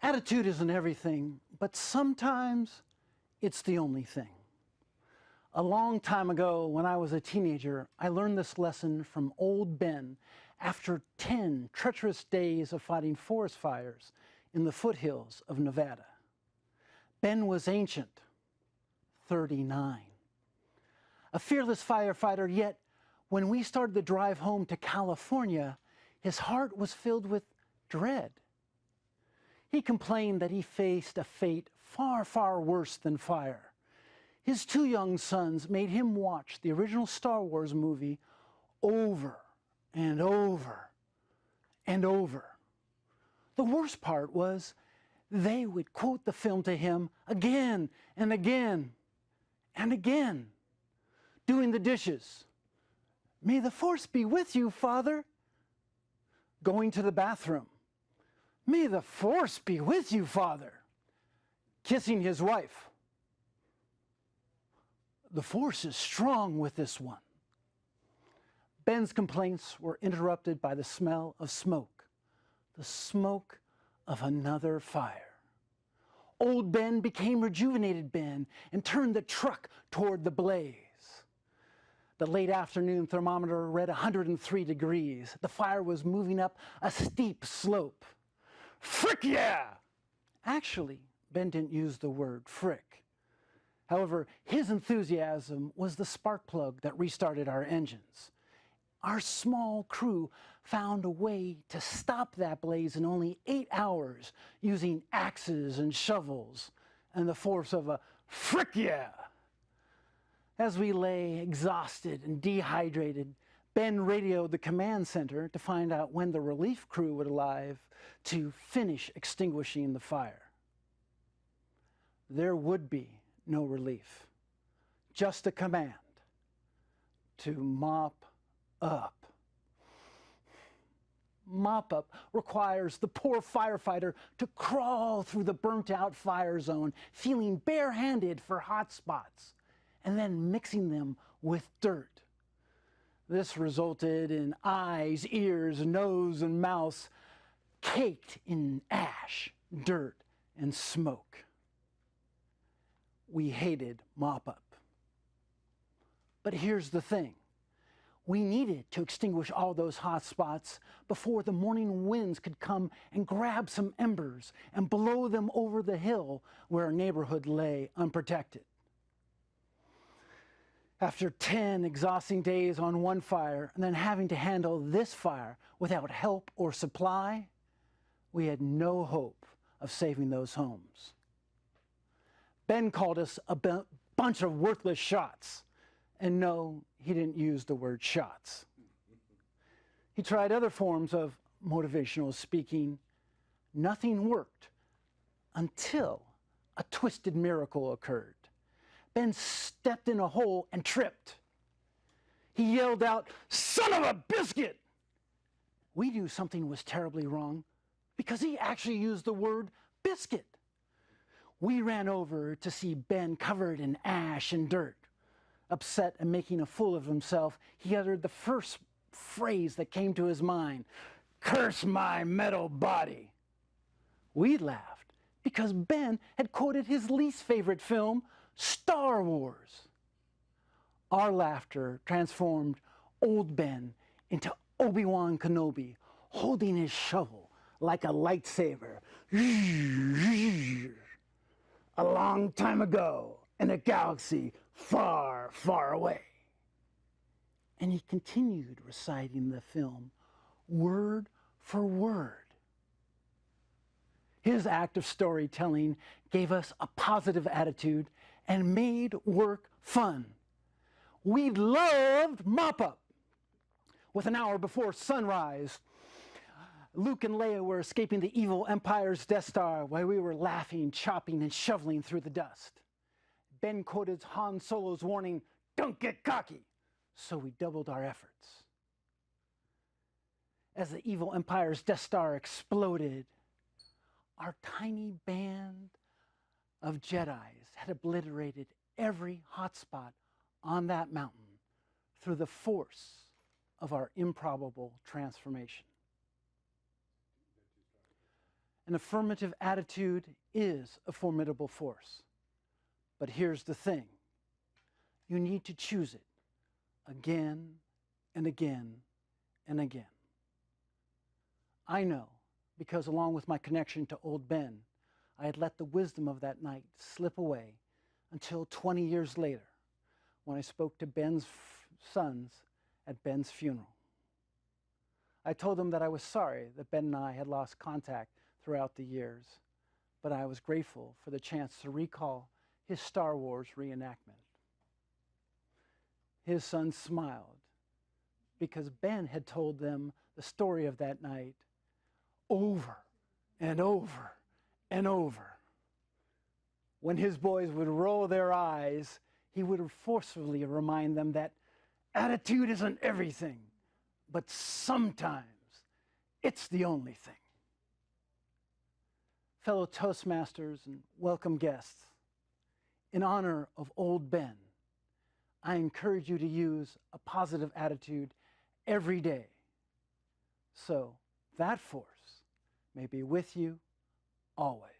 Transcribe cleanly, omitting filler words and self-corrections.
Attitude isn't everything, but sometimes it's the only thing. A long time ago, when I was a teenager, I learned this lesson from old Ben after 10 treacherous days of fighting forest fires in the foothills of Nevada. Ben was ancient, 39. A fearless firefighter, yet when we started the drive home to California, his heart was filled with dread. He complained that he faced a fate far, far worse than fire. His 2 young sons made him watch the original Star Wars movie over and over and over. The worst part was they would quote the film to him again and again and again. Doing the dishes. "May the force be with you, Father." Going to the bathroom. "May the force be with you, Father." Kissing his wife. The force is strong with this one. Ben's complaints were interrupted by the smell of smoke, the smoke of another fire. Old Ben became rejuvenated Ben and turned the truck toward the blaze. The late afternoon thermometer read 103 degrees. The fire was moving up a steep slope. "Frick yeah!" Actually, Ben didn't use the word frick. However, his enthusiasm was the spark plug that restarted our engines. Our small crew found a way to stop that blaze in only 8 hours using axes and shovels and the force of a frick yeah. As we lay exhausted and dehydrated, Ben radioed the command center to find out when the relief crew would arrive to finish extinguishing the fire. There would be no relief, just a command to mop up. Mop up requires the poor firefighter to crawl through the burnt-out fire zone, feeling barehanded for hot spots, and then mixing them with dirt. This resulted in eyes, ears, nose, and mouth caked in ash, dirt, and smoke. We hated mop-up. But here's the thing. We needed to extinguish all those hot spots before the morning winds could come and grab some embers and blow them over the hill where our neighborhood lay unprotected. After 10 exhausting days on one fire and then having to handle this fire without help or supply, we had no hope of saving those homes. Ben called us a bunch of worthless shots. And no, he didn't use the word shots. He tried other forms of motivational speaking. Nothing worked until a twisted miracle occurred. Ben stepped in a hole and tripped. He yelled out, "Son of a biscuit!" We knew something was terribly wrong because he actually used the word biscuit. We ran over to see Ben covered in ash and dirt. Upset and making a fool of himself, he uttered the first phrase that came to his mind, "Curse my metal body." We laughed because Ben had quoted his least favorite film, Star Wars. Our laughter transformed old Ben into Obi-Wan Kenobi, holding his shovel like a lightsaber. A long time ago, in a galaxy far, far away. And he continued reciting the film word for word. His act of storytelling gave us a positive attitude and made work fun. We loved mop-up. With an hour before sunrise, Luke and Leia were escaping the evil Empire's Death Star while we were laughing, chopping, and shoveling through the dust. Ben quoted Han Solo's warning, "Don't get cocky," so we doubled our efforts. As the evil Empire's Death Star exploded, our tiny band of Jedis had obliterated every hotspot on that mountain through the force of our improbable transformation. An affirmative attitude is a formidable force. But here's the thing. You need to choose it again and again and again. I know, because along with my connection to old Ben, I had let the wisdom of that night slip away until 20 years later, when I spoke to Ben's sons at Ben's funeral. I told them that I was sorry that Ben and I had lost contact throughout the years, but I was grateful for the chance to recall his Star Wars reenactment. His sons smiled because Ben had told them the story of that night over and over and over. When his boys would roll their eyes, he would forcefully remind them that attitude isn't everything, but sometimes it's the only thing. Fellow Toastmasters and welcome guests, in honor of old Ben, I encourage you to use a positive attitude every day, so that force may be with you always.